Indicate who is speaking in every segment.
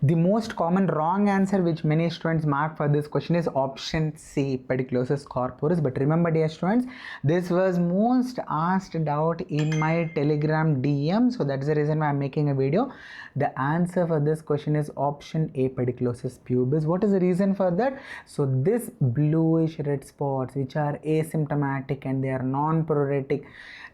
Speaker 1: The most common wrong answer which many students mark for this question is option C, pediculosis corporis. But remember, dear students, this was most asked out in my Telegram DM, so that's the reason why I'm making a video. The answer for this question is option A, pediculosis pubis. What is the reason for that? So this bluish red spots which are asymptomatic and they are non-pruritic,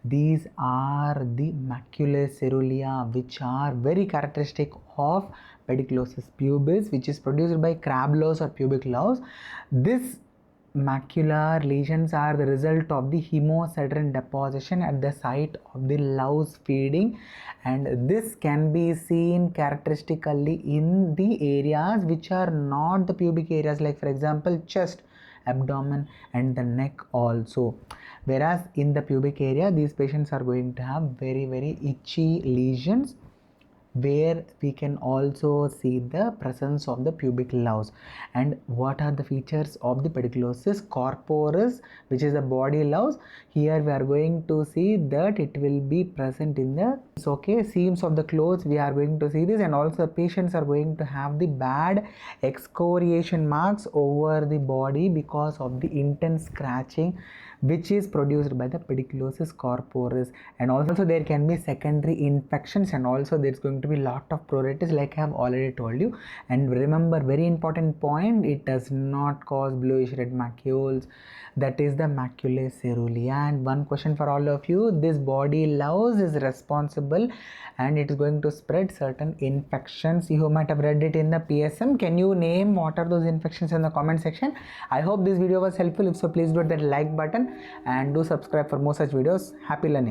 Speaker 1: these are the maculae ceruleae, which are very characteristic of pediculosis pubis, which is produced by crab louse or pubic louse. This macular lesions are the result of the hemosiderin deposition at the site of the louse feeding, and this can be seen characteristically in the areas which are not the pubic areas, like for example chest, abdomen and the neck also. Whereas in the pubic area, these patients are going to have very itchy lesions, where we can also see the presence of the pubic louse. And what are the features of the pediculosis corporis, which is the body louse? Here we are going to see that it will be present in the seams of the clothes. We are going to see this, and also patients are going to have the bad excoriation marks over the body because of the intense scratching which is produced by the pediculosis corporis. And also there can be secondary infections, and also there's going to be lot of pruritus, like I have already told you. And remember, very important point, it does not cause bluish red macules, that is the maculae ceruleae. And one question for all of you, this body louse is responsible and it is going to spread certain infections. You might have read it in the PSM. Can you name what are those infections in the comment section? I hope this video was helpful. If so, please do hit that like button and do subscribe for more such videos. Happy learning.